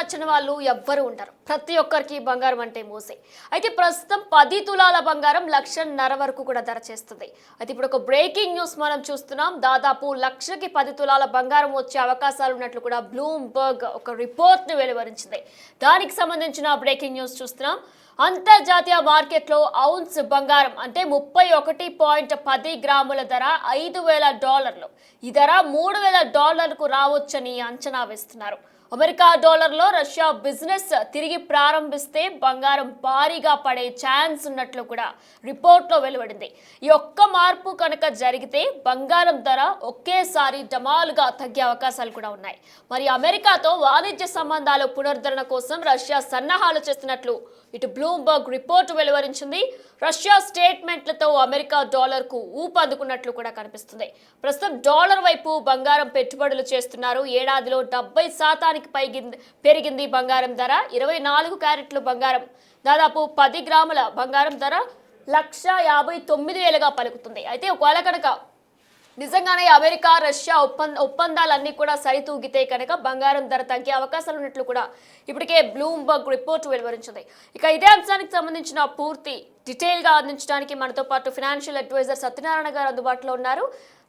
నచ్చని వాళ్ళు ఎవ్వరు ఉండరు. ప్రతి ఒక్కరికి బంగారం అంటే మోసే. అయితే ప్రస్తుతం 10 తులాల బంగారం 1,50,000 వరకు కూడా ధర చేస్తుంది. అయితే ఇప్పుడు ఒక బ్రేకింగ్ న్యూస్ మనం చూస్తున్నాం. దాదాపు లక్షకి 10 తులాల బంగారం వచ్చే అవకాశాలు ఉన్నట్లు కూడా బ్లూంబర్గ్ ఒక రిపోర్ట్ ని వెలువరించింది. దానికి సంబంధించిన బ్రేకింగ్ న్యూస్ చూస్తున్నాం. అంతర్జాతీయ మార్కెట్లో ఔన్స్ బంగారం అంటే 31.10 గ్రాముల ధర $5,000. ఈ ధర $3,000కు రావచ్చని అంచనా వేస్తున్నారు. అమెరికా డాలర్లో రష్యా బిజినెస్ తిరిగి ప్రారంభిస్తే బంగారం భారీగా పడే ఛాన్స్ ఉన్నట్లు కూడా రిపోర్ట్లో వెలువడింది. ఈ ఒక్క మార్పు కనుక జరిగితే బంగారం ధర ఒకేసారి డమాలుగా తగ్గే అవకాశాలు కూడా ఉన్నాయి. మరి అమెరికాతో వాణిజ్య సంబంధాల పునరుద్ధరణ కోసం రష్యా సన్నాహాలు చేస్తున్నట్లు ఇటు బ్లూంబర్గ్ రిపోర్టు వెలువరించింది. రష్యా స్టేట్మెంట్లతో అమెరికా డాలర్కు ఊపందుకున్నట్లు కూడా కనిపిస్తుంది. ప్రస్తుతం డాలర్ వైపు బంగారం పెట్టుబడులు చేస్తున్నారు. ఏడాదిలో 70% పెరిగింది బంగారం ధర. 24 క్యారెట్లు బంగారం దాదాపు 10 గ్రాముల బంగారం ధర 1,59,000గా పలుకుతుంది. అయితే ఒకవేళ కనుక నిజంగానే అమెరికా రష్యా ఒప్పందాలన్నీ కూడా సరితూగితే కనుక బంగారం ధర తగ్గే అవకాశాలు ఉన్నట్లు కూడా ఇప్పటికే బ్లూంబర్గ్ రిపోర్ట్ వెలువరించింది. ఇక ఇదే అంశానికి సంబంధించిన పూర్తి డీటెయిల్గా అందించడానికి మనతో పాటు ఫైనాన్షియల్ అడ్వైజర్ సత్యనారాయణ గారు అందుబాటులో ఉన్నారు.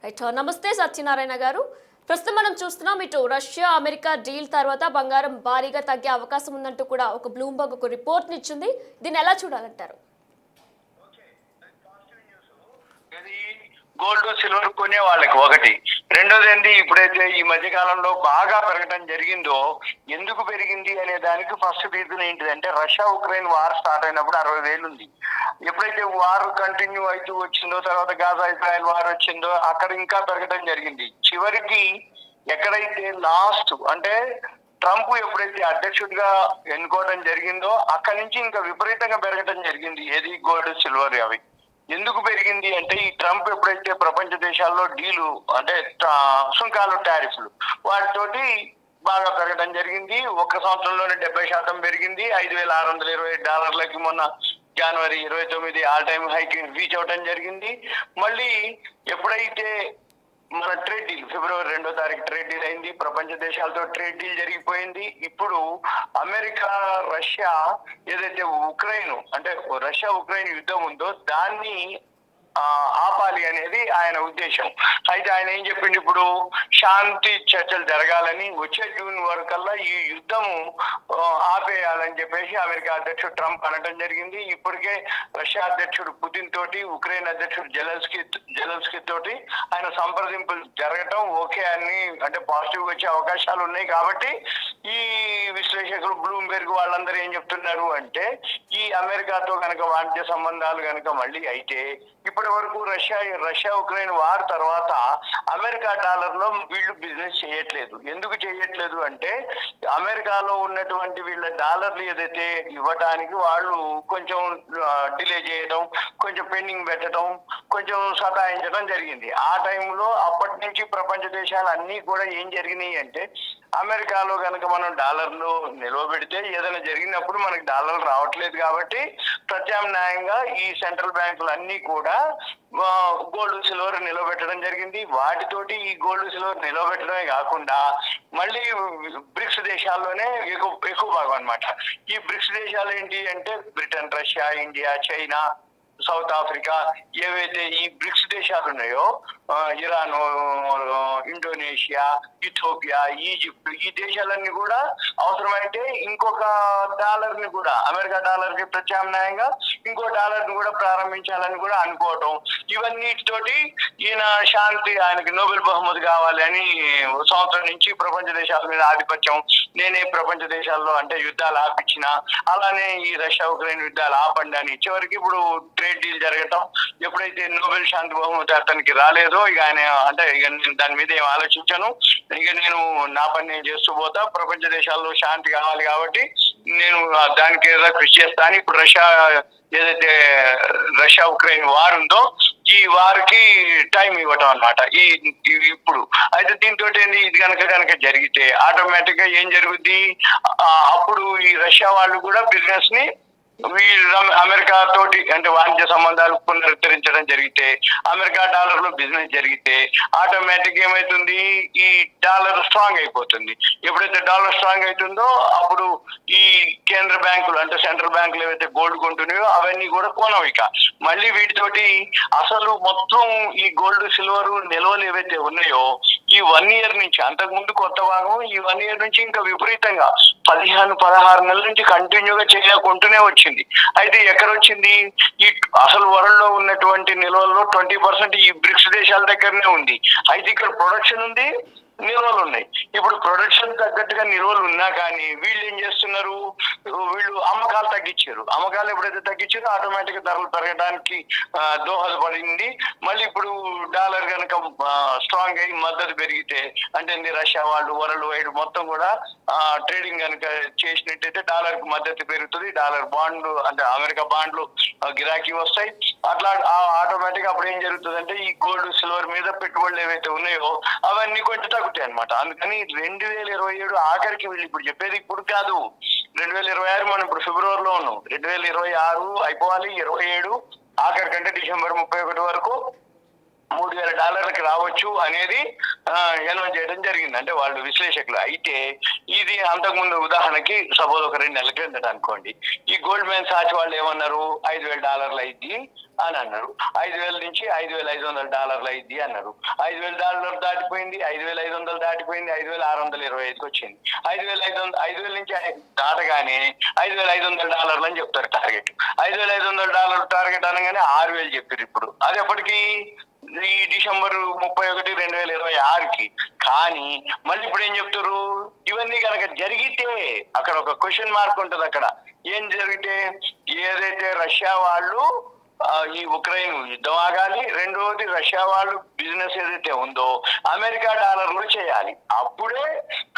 రైట్, నమస్తే సత్యనారాయణ గారు. ప్రస్తుతం మనం చూస్తున్నాం ఇటు రష్యా అమెరికా డీల్ తర్వాత బంగారం భారీగా తగ్గే అవకాశం ఉందంటూ కూడా ఒక బ్లూంబర్గ్ ఒక రిపోర్ట్ ఇచ్చింది. దీన్ని ఎలా చూడాలంటారు? గోల్డ్ సిల్వర్ కొనే వాళ్ళకి ఒకటి. రెండోది ఏంటి, ఇప్పుడైతే ఈ మధ్య కాలంలో బాగా పెరగడం జరిగిందో ఎందుకు పెరిగింది అనే దానికి ఫస్ట్ రీజన్ ఏంటిదంటే రష్యా ఉక్రెయిన్ వార్ స్టార్ట్ అయినప్పుడు 60,000 ఉంది. ఎప్పుడైతే వార్ కంటిన్యూ అవుతూ వచ్చిందో, తర్వాత గాజా ఇజ్రాయెల్ వార్ వచ్చిందో అక్కడ ఇంకా పెరగడం జరిగింది. చివరికి ఎక్కడైతే లాస్ట్ అంటే ట్రంప్ ఎప్పుడైతే అధ్యక్షుడిగా ఎన్నుకోవడం జరిగిందో అక్కడి నుంచి ఇంకా విపరీతంగా పెరగడం జరిగింది. ఏది గోల్డ్ సిల్వర్ అవి ఎందుకు పెరిగింది అంటే ఈ ట్రంప్ ఎప్పుడైతే ప్రపంచ దేశాల్లో డీలు అంటే సుంకాలు టారిఫ్లు వాటితోటి బాగా పెరగడం జరిగింది. ఒక్క సంవత్సరంలోనే 70% పెరిగింది. $5,620 మొన్న జనవరి 29 ఆల్ టైమ్ హైక్ రీచ్ అవడం జరిగింది. మళ్ళీ ఎప్పుడైతే మన ట్రేడ్ డీల్ ఫిబ్రవరి 2వ తారీఖు ట్రేడ్ డీల్ అయింది, ప్రపంచ దేశాలతో ట్రేడ్ డీల్ జరిగిపోయింది. ఇప్పుడు అమెరికా రష్యా ఏదైతే రష్యా ఉక్రెయిన్ యుద్ధం ఉందో దాన్ని ఆపాలి అనేది ఆయన ఉద్దేశం. అయితే ఆయన ఏం చెప్పిండు, ఇప్పుడు శాంతి చర్చలు జరగాలని, వచ్చే జూన్ వరకల్లా ఈ యుద్ధము ఆపేయాలని చెప్పేసి అమెరికా అధ్యక్షుడు ట్రంప్ అనడం జరిగింది. ఇప్పటికే రష్యా అధ్యక్షుడు పుతిన్ తోటి ఉక్రెయిన్ అధ్యక్షుడు జెలెన్స్కీ తోటి ఆయన సంప్రదింపులు జరగటం ఓకే అని అంటే పాజిటివ్ వచ్చే అవకాశాలు ఉన్నాయి. కాబట్టి ఈ విశ్లేషకులు బ్లూంబెర్గ్ వాళ్ళందరూ ఏం చెప్తున్నారు అంటే ఈ అమెరికాతో కనుక వాణిజ్య సంబంధాలు కనుక మళ్ళీ అయితే ఇప్పటి వరకు రష్యా ఉక్రెయిన్ వార్ తర్వాత అమెరికా డాలర్ లో వీళ్ళు బిజినెస్ చేయట్లేదు. ఎందుకు చేయట్లేదు అంటే అమెరికాలో ఉన్నటువంటి వీళ్ళ డాలర్లు ఏదైతే ఇవ్వడానికి వాళ్ళు కొంచెం డిలే చేయడం, కొంచెం పెండింగ్ పెట్టడం, కొంచెం సతాయించడం జరిగింది. ఆ టైంలో అప్పటి నుంచి ప్రపంచ దేశాలు అన్నీ కూడా ఏం జరిగినాయి అంటే అమెరికాలో కనుక మనం డాలర్లు నిల్వ పెడితే ఏదైనా జరిగినప్పుడు మనకి డాలర్లు రావట్లేదు కాబట్టి ప్రత్యామ్నాయంగా ఈ సెంట్రల్ బ్యాంకులు అన్నీ కూడా గోల్డ్ సిల్వర్ నిలవబెట్టడం జరిగింది. వాటితోటి ఈ గోల్డ్ సిల్వర్ నిలవబెట్టడమే కాకుండా మళ్ళీ బ్రిక్స్ దేశాల్లోనే ఎక్కువ భాగం అన్నమాట. ఈ బ్రిక్స్ దేశాలు ఏంటి అంటే Britain, Russia, India, China, south Africa ఏవైతే ఈ బ్రిక్స్ దేశాలు ఉన్నాయో ఇరాన్, ఇండోనేషియా, ఇథోపియా, ఈజిప్ట్ ఈ దేశాలన్నీ కూడా అవసరమైతే ఇంకొక డాలర్ ని కూడా అమెరికా డాలర్ కి ప్రత్యామ్నాయంగా ఇంకో డాలర్ ని కూడా ప్రారంభించాలని కూడా అనుకోవటం, ఇవన్నిటితోటి ఈయన శాంతి ఆయనకి నోబెల్ బహుమతి కావాలి అని సంవత్సరం నుంచి ప్రపంచ దేశాల మీద ఆధిపత్యం, నేనే ప్రపంచ దేశాల్లో అంటే యుద్ధాలు ఆపించిన, అలానే ఈ రష్యా ఉక్రెయిన్ యుద్ధాలు ఆపండి అని చివరికి ఇప్పుడు ట్రేడ్ డీల్ జరగటం, ఎప్పుడైతే నోబెల్ శాంతి బహుమతి అతనికి రాలేదో ఇక ఆయన అంటే ఇక నేను దాని మీద ఏం ఆలోచించాను, ఇక నేను నా పని నేను చేస్తూ పోతా, ప్రపంచ దేశాల్లో శాంతి కావాలి కాబట్టి నేను దానికి ఏదో కృషి చేస్తాను. ఇప్పుడు ఏదైతే రష్యా ఉక్రెయిన్ వార్ ఉందో ఈ వార్కి టైం ఇవ్వటం అన్నమాట. ఇప్పుడు అయితే దీంతో ఇది కనుక జరిగితే ఆటోమేటిక్ గా ఏం జరుగుద్ది, అప్పుడు ఈ రష్యా వాళ్ళు కూడా బిజినెస్ ని అమెరికా తోటి అంటే వాణిజ్య సంబంధాలు పునరుద్ధరించడం జరిగితే, అమెరికా డాలర్ లో బిజినెస్ జరిగితే ఆటోమేటిక్ ఏమైతుంది, ఈ డాలర్ స్ట్రాంగ్ అయిపోతుంది. ఎప్పుడైతే డాలర్ స్ట్రాంగ్ అవుతుందో అప్పుడు ఈ కేంద్ర బ్యాంకులు అంటే సెంట్రల్ బ్యాంకులు ఏవైతే గోల్డ్ కొంటున్నాయో అవన్నీ కూడా కొనవు. ఇక మళ్ళీ వీటితోటి అసలు మొత్తం ఈ గోల్డ్ సిల్వర్ నిల్వలు ఏవైతే ఉన్నాయో ఈ 1 year నుంచి, అంతకు ముందు కొత్త భాగం, ఈ 1 year నుంచి ఇంకా విపరీతంగా 15-16 నెలల నుంచి కంటిన్యూగా చేయకుంటూనే వచ్చింది. అయితే ఎక్కడ వచ్చింది, ఈ అసలు వరల్డ్ లో ఉన్నటువంటి నిల్వల్లో 20% ఈ బ్రిక్స్ దేశాల దగ్గరనే ఉంది. అయితే ఇక్కడ ప్రొడక్షన్ ఉంది, నిల్వలు ఉన్నాయి. ఇప్పుడు ప్రొడక్షన్ తగ్గట్టుగా నిల్వలు ఉన్నా కానీ వీళ్ళు ఏం చేస్తున్నారు, వీళ్ళు అమ్మకాలు తగ్గించారు. అమ్మకాలు ఎప్పుడైతే తగ్గించారో ఆటోమేటిక్ ధరలు పెరగడానికి దోహదపడింది. మళ్ళీ ఇప్పుడు డాలర్ కనుక స్ట్రాంగ్ అయ్యి మద్దతు పెరిగితే అంటే రష్యా వాళ్ళు వరల్డ్ వైడ్ మొత్తం కూడా ట్రేడింగ్ కనుక చేసినట్టయితే డాలర్ కు మద్దతు పెరుగుతుంది. డాలర్ బాండ్లు అంటే అమెరికా బాండ్లు గిరాకీ వస్తాయి. అట్లా ఆటోమేటిక్ అప్పుడు ఏం జరుగుతుంది అంటే ఈ గోల్డ్ సిల్వర్ మీద పెట్టుబడులు ఏవైతే ఉన్నాయో అవన్నీ కొంచెం తగ్గుతాయి అనమాట. అందుకని 2027 ఆఖరికి వీళ్ళు ఇప్పుడు చెప్పేది ఇప్పుడు కాదు, 2026 మనం ఇప్పుడు ఫిబ్రవరిలో ఉన్నాం, 2026 అయిపోవాలి, 27 ఆఖరి కంటే డిసెంబర్ 31 వరకు $3,000 రావచ్చు అనేది అనౌన్స్ చేయడం జరిగింది. అంటే వాళ్ళు విశ్లేషకులు. అయితే ఇది అంతకుముందు ఉదాహరణకి సపోజ్ ఒక 2 నెలల క్రిందట అనుకోండి, ఈ గోల్డ్ మ్యాన్ సాచి వాళ్ళు ఏమన్నారు, $5,000 అయింది అని అన్నారు. 5,000 నుంచి $5,500 అయింది అన్నారు. $5,000 దాటిపోయింది, 5,500 దాటిపోయింది, 5,625కి వచ్చింది. 5,500 నుంచి దాటగానే $5,500 అని చెప్తారు టార్గెట్. $5,500 టార్గెట్ అనగానే 6,000 చెప్పారు. ఇప్పుడు అది ఎప్పటికీ ఈ డిసెంబర్ 31, 2026కి. కానీ మళ్ళీ ఇప్పుడు ఏం చెప్తారు, ఇవన్నీ కనుక జరిగితే అక్కడ ఒక క్వశ్చన్ మార్క్ ఉంటుంది. అక్కడ ఏం జరిగితే ఏదైతే రష్యా వాళ్ళు ఈ ఉక్రెయిన్ యుద్ధం ఆగాలి, రెండవది రష్యా వాళ్ళు బిజినెస్ ఏదైతే ఉందో అమెరికా డాలర్లు చేయాలి. అప్పుడే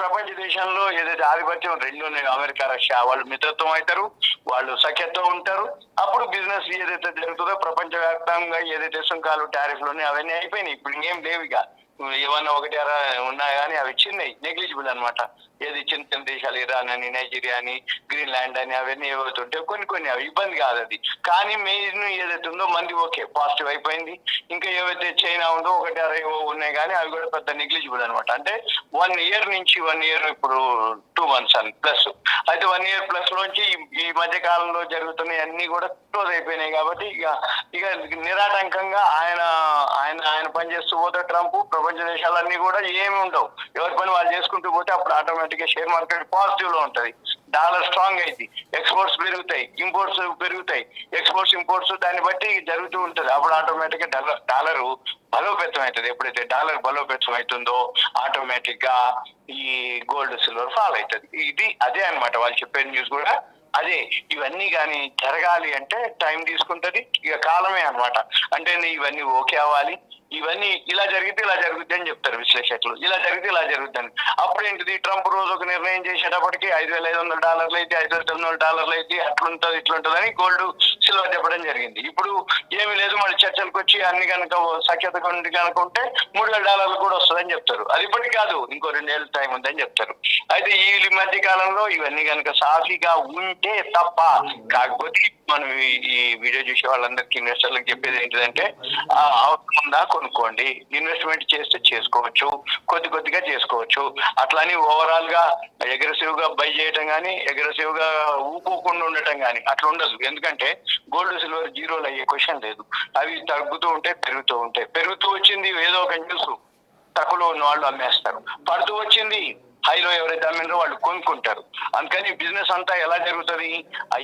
ప్రపంచ దేశంలో ఏదైతే ఆధిపత్యం రెండు ఉన్నాయి, అమెరికా రష్యా, వాళ్ళు మిత్రత్వం అవుతారు, వాళ్ళు సఖ్యతో ఉంటారు. అప్పుడు బిజినెస్ ఏదైతే జరుగుతుందో ప్రపంచవ్యాప్తంగా ఏదైతే సుంకాలు టారిఫ్లు ఉన్నాయి అవన్నీ అయిపోయినాయి. ఇప్పుడు ఇంకేం లేవు. ఇక ఏమన్నా ఒకటి అరా ఉన్నాయి కానీ అవి చిన్నవి, నెగ్లిజిబుల్ అనమాట. ఏది చిన్న చిన్న దేశాలు, ఇరాన్ అని, నైజీరియా అని, గ్రీన్లాండ్ అని అవన్నీ ఏవైతుంటే కొన్ని అవి ఇబ్బంది కాదు అది. కానీ మెయిన్ ఏదైతే ఉందో మంది ఓకే పాజిటివ్ అయిపోయింది. ఇంకా ఏవైతే చైనా ఉందో ఒకటి అర ఏవో ఉన్నాయి కానీ అవి కూడా పెద్ద నెగ్లిజిబుల్ అనమాట. అంటే 1 year నుంచి 1 year ఇప్పుడు 2 months అని ప్లస్. అయితే 1 year ప్లస్ లోంచి ఈ మధ్య కాలంలో జరుగుతున్నాయి అన్ని కూడా క్లోజ్ అయిపోయినాయి. కాబట్టి ఇక నిరాటంకంగా ఆయన ఆయన ఆయన పనిచేస్తూ పోతే ట్రంప్ ప్రపంచ దేశాలన్నీ కూడా ఏమి ఉండవు, ఎవరి పని వాళ్ళు చేసుకుంటూ పోతే అప్పుడు ఆటోమేటిక్ గా షేర్ మార్కెట్ పాజిటివ్ లో ఉంటది, డాలర్ స్ట్రాంగ్ అయింది, ఎక్స్పోర్ట్స్ పెరుగుతాయి, ఇంపోర్ట్స్ పెరుగుతాయి, ఎక్స్పోర్ట్స్ ఇంపోర్ట్స్ దాన్ని బట్టి జరుగుతూ ఉంటది. అప్పుడు ఆటోమేటిక్ గా డాలర్ బలోపేతం అవుతుంది. ఎప్పుడైతే డాలర్ బలోపేతం అవుతుందో ఆటోమేటిక్ గా ఈ గోల్డ్ సిల్వర్ ఫాల్ అవుతుంది. అదే అనమాట వాళ్ళు చెప్పే న్యూస్ కూడా అదే. ఇవన్నీ కానీ జరగాలి అంటే టైం తీసుకుంటది, ఇక కాలమే అనమాట. అంటే ఇవన్నీ ఓకే అవ్వాలి, ఇవన్నీ ఇలా జరిగితే ఇలా జరుగుద్ది అని చెప్తారు విశ్లేషకులు, ఇలా జరిగితే ఇలా జరుగుద్దని. అప్పుడు ఏంటిది, ట్రంప్ రోజు ఒక నిర్ణయం చేసేటప్పటికి $5,500 అయితే, $5,900 అయితే, అట్లుంటది ఇట్లుంటది అని గోల్డ్ సిల్వర్ చెప్పడం జరిగింది. ఇప్పుడు ఏమి లేదు, మళ్ళీ చర్చలకు వచ్చి అన్ని కనుక సఖ్యత కనుకుంటే $3,000 కూడా వస్తుందని చెప్తారు. అది ఇప్పటికి కాదు, ఇంకో 2 ఏళ్ళ టైం ఉందని చెప్తారు. అయితే ఈ మధ్య కాలంలో ఇవన్నీ కనుక సాఫీగా ఉంటే తప్ప, కాకపోతే మనం ఈ వీడియో చూసే వాళ్ళందరికీ ఇన్వెస్టర్లకు చెప్పేది ఏంటిదంటే అవసరం ఉందా కొనుక్కోండి, ఇన్వెస్ట్మెంట్ చేస్తే చేసుకోవచ్చు, కొద్దిగా చేసుకోవచ్చు. అట్లాని ఓవరాల్ గా అగ్రెసివ్ గా బై చేయటం కానీ, అగ్రెసివ్ గా ఊపుకుండా ఉండటం కానీ అట్లా ఉండదు. ఎందుకంటే గోల్డ్ సిల్వర్ జీరోలు అయ్యే క్వశ్చన్ లేదు, అవి తగ్గుతూ ఉంటాయి, పెరుగుతూ వచ్చింది ఏదో ఒక న్యూస్, తక్కువలో ఉన్న వాళ్ళు అమ్మేస్తారు, పడుతూ వచ్చింది హైలో ఎవరైతే అమ్మినో వాళ్ళు కొనుక్కుంటారు. అందుకని బిజినెస్ అంతా ఎలా జరుగుతుంది,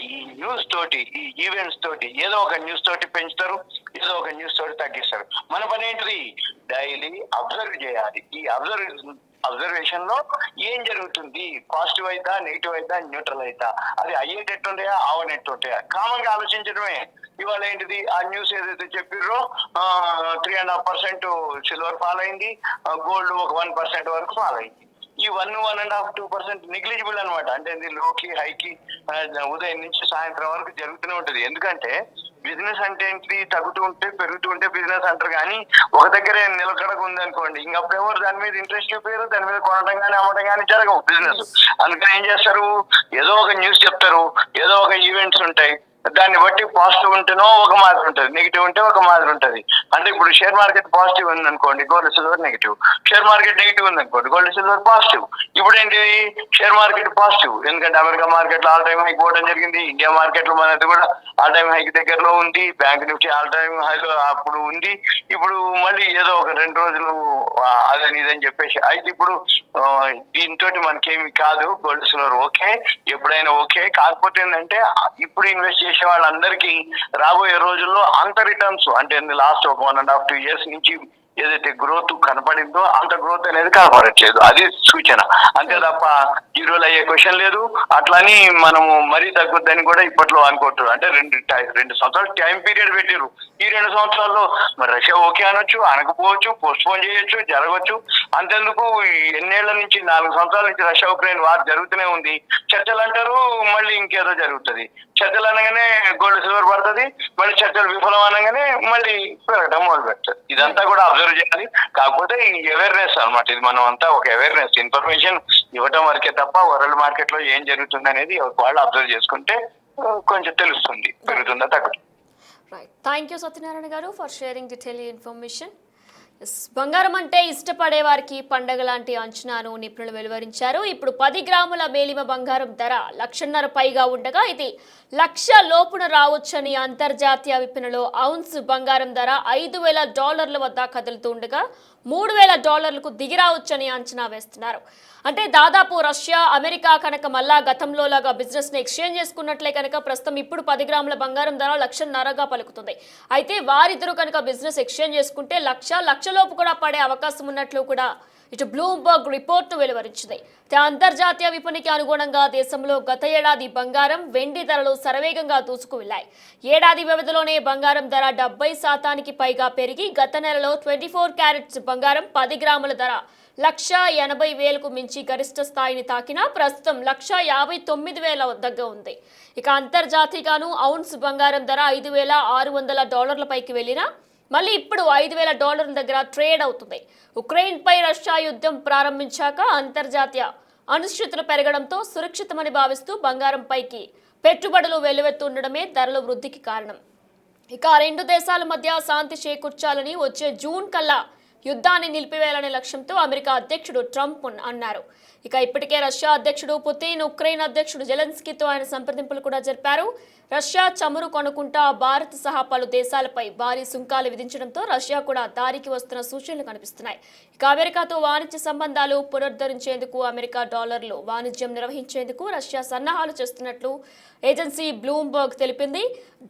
ఈ న్యూస్ తోటి, ఈ ఈవెంట్స్ తోటి, ఏదో ఒక న్యూస్ తోటి పెంచుతారు, ఏదో ఒక న్యూస్ తోటి తగ్గిస్తారు. మన పని ఏంటిది, డైలీ అబ్జర్వ్ చేయాలి. ఈ అబ్జర్వేషన్ లో ఏం జరుగుతుంది, పాజిటివ్ అయితా, నెగిటివ్ అయితా, న్యూట్రల్ అయితా, అది అయ్యేటట్టు ఉంటాయా, అవనట్టు ఉంటాయా, కామన్ గా ఆలోచించడమే. ఇవాళ ఏంటిది, ఆ న్యూస్ ఏదైతే చెప్పిర్రో 3.5% సిల్వర్ ఫాల్ అయింది, గోల్డ్ ఒక 1% వరకు ఫాల్ అయింది. ఈ 1.5%, 2% నెగ్లిజిబుల్ అనమాట. అంటే లోకి హైకి ఉదయం నుంచి సాయంత్రం వరకు జరుగుతూనే ఉంటది. ఎందుకంటే బిజినెస్ అంటే ఏంటి, తగ్గుతూ ఉంటే పెరుగుతూ ఉంటే బిజినెస్ అంటారు. కానీ ఒక దగ్గరే నిలకడగా ఉందనుకోండి, ఇంకప్పుడు ఎవరు దాని మీద ఇంట్రెస్ట్ చూపారు, దాని మీద కొనడం కానీ అమ్మడం కానీ జరగవు బిజినెస్. అందుకని ఏం చేస్తారు, ఏదో ఒక న్యూస్ చెప్తారు, ఏదో ఒక ఈవెంట్స్ ఉంటాయి, దాన్ని బట్టి పాజిటివ్ ఉంటేనో ఒక మాదిరి ఉంటుంది, నెగిటివ్ ఉంటే ఒక మాదిరి ఉంటుంది. అంటే ఇప్పుడు షేర్ మార్కెట్ పాజిటివ్ ఉంది అనుకోండి, gold silver negative. Share market negative ఉంది అనుకోండి, గోల్డ్ సిల్వర్ పాజిటివ్. ఇప్పుడు ఏంటి, షేర్ మార్కెట్ పాజిటివ్, ఎందుకంటే అమెరికా మార్కెట్ లో ఆల్ టైమ్ హైక్ పోవడం జరిగింది, ఇండియా మార్కెట్ లో మనది కూడా ఆల్ టైమ్ హైక్ దగ్గరలో ఉంది, బ్యాంక్ నిఫ్టీ ఆల్ టైమ్ హైలో అప్పుడు ఉంది. ఇప్పుడు మళ్ళీ ఏదో ఒక 2 రోజులు అదని ఇదని చెప్పేసి అయితే ఇప్పుడు దీంతో మనకేమి కాదు, గోల్డ్ సిల్వర్ ఓకే, ఎప్పుడైనా ఓకే. కాకపోతే ఏంటంటే ఇప్పుడు ఇన్వెస్ట్ చేసే వాళ్ళందరికీ రాబోయే రోజుల్లో అంత రిటర్న్స్ అంటే లాస్ట్ ఒక 1.5 2 years నుంచి ఏదైతే గ్రోత్ కనపడిందో అంత గ్రోత్ అనేది కనపడట్లేదు. అది సూచన అంతే తప్ప జీరోలు అయ్యే క్వశ్చన్ లేదు. అట్లని మనము మరీ తగ్గుద్దని కూడా ఇప్పట్లో అనుకోవట్లేదు. అంటే 2 సంవత్సరాలు టైం పీరియడ్ పెట్టారు. ఈ 2 సంవత్సరాల్లో మరి రష్యా ఓకే అనొచ్చు, అనకపోవచ్చు, పోస్ట్ పోన్ చేయొచ్చు, జరగవచ్చు. అంతెందుకు ఎన్నేళ్ల నుంచి 4 సంవత్సరాల నుంచి రష్యా ఉక్రెయిన్ వార్ జరుగుతూనే ఉంది. చర్చలు అంటారు, మళ్ళీ ఇంకేదో జరుగుతుంది. చర్చలు అనగానే గోల్డ్ సిల్వర్ పడుతుంది, మళ్ళీ చర్చలు విఫలం అనగానే మళ్ళీ పెరగడం మొదలు పెడతారు. ఇదంతా కూడా అబ్జర్వ్ చేయాలి. కాకపోతే ఈ అవేర్నెస్ అనమాట, ఇది మనం అంతా ఒక అవేర్నెస్ ఇన్ఫర్మేషన్ ఇవ్వటం వరకే తప్ప వరల్డ్ మార్కెట్ లో ఏం జరుగుతుంది అనేది వాళ్ళు అబ్జర్వ్ చేసుకుంటే కొంచెం తెలుస్తుంది, పెరుగుతుందా తగ్గుతుంది. రైట్, థ్యాంక్ యూ సత్యనారాయణ గారు ఫర్ షేరింగ్ డీటెయిల్ ఇన్ఫర్మేషన్. బంగారం అంటే ఇష్టపడే వారికి పండగ లాంటి అంచనాను నిపుణులు వెలువరించారు. ఇప్పుడు 10 గ్రాముల మేలిమ బంగారం ధర 1,50,000 పైగా ఉండగా ఇది 1,00,000 లోపున రావచ్చని అంతర్జాతీయ విపణిలో ఔన్స్ బంగారం ధర $5,000 వద్ద కదులుతూ ఉండగా $3,000కు దిగిరావచ్చని అంచనా వేస్తున్నారు. అంటే దాదాపు రష్యా, అమెరికా కనుక మళ్ళా గతంలో లాగా బిజినెస్ ని ఎక్స్చేంజ్ చేసుకున్నట్లే కనుక ప్రస్తుతం ఇప్పుడు 10 గ్రాముల బంగారం ధర 1,50,000గా పలుకుతుంది. అయితే వారిద్దరూ కనుక బిజినెస్ ఎక్స్చేంజ్ చేసుకుంటే 1,00,000 లోపు కూడా పడే అవకాశం ఉన్నట్లు కూడా ఇటు బ్లూంబర్గ్ రిపోర్ట్ను వెలువరించింది. అంతర్జాతీయ విపణికి అనుగుణంగా దేశంలో గత ఏడాది బంగారం, వెండి ధరలు శరవేగంగా దూసుకు వెళ్లాయి. ఏడాది వ్యవధిలోనే బంగారం ధర 70% పైగా పెరిగి గత నెలలో 24 క్యారెట్స్ బంగారం 10 గ్రాముల ధర 1,80,000కు మించి గరిష్ట స్థాయిని తాకినా ప్రస్తుతం 1,59,000 దగ్గర ఉంది. ఇక అంతర్జాతీయగాను ఔన్స్ బంగారం ధర $5,600 పైకి వెళ్లినా మళ్ళీ ఇప్పుడు $5,000 దగ్గర ట్రేడ్ అవుతుంది. ఉక్రెయిన్పై రష్యా యుద్ధం ప్రారంభించాక అంతర్జాతీయ అనిశ్చితులు పెరగడంతో సురక్షితమని భావిస్తూ బంగారంపైకి పెట్టుబడులు వెల్లువెత్తుండడమే ధరల వృద్ధికి కారణం. ఇక 2 దేశాల మధ్య శాంతి చేకూర్చాలని వచ్చే జూన్ కల్లా యుద్ధాన్ని నిలిపివేయాలనే లక్ష్యంతో అమెరికా అధ్యక్షుడు ట్రంప్ అన్నారు. ఇక ఇప్పటికే రష్యా అధ్యక్షుడు పుతిన్, ఉక్రెయిన్ అధ్యక్షుడు జెలెన్స్కీతో ఆయన సంప్రదింపులు కూడా జరిపారు. రష్యా చమురు కొనుక్కుంటా భారత్ సహా పలు దేశాలపై భారీ సుంకాలు విధించడంతో రష్యా కూడా దారికి వస్తున్న సూచనలు కనిపిస్తున్నాయి. ఇక అమెరికాతో వాణిజ్య సంబంధాలు పునరుద్ధరించేందుకు అమెరికా డాలర్లు వాణిజ్యం నిర్వహించేందుకు రష్యా సన్నాహాలు చేస్తున్నట్లు ఏజెన్సీ బ్లూంబర్గ్ తెలిపింది.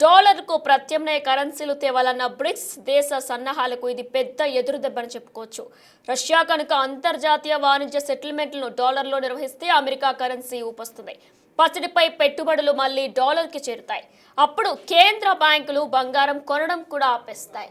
డాలర్కు ప్రత్యామ్నాయ కరెన్సీలు తేవాలన్న బ్రిక్స్ దేశ సన్నాహాలకు ఇది పెద్ద ఎదురుదెబ్బని చెప్పుకోవచ్చు. రష్యా కనుక అంతర్జాతీయ వాణిజ్య సెటిల్మెంట్లను డాలర్లో నిర్వహిస్తే అమెరికా కరెన్సీ ఊపొస్తుంది. పసిడిపై పెట్టుబడులు మళ్లీ డాలర్కి చేరుతాయి. అప్పుడు కేంద్ర బ్యాంకులు బంగారం కొనడం కూడా ఆపేస్తాయి.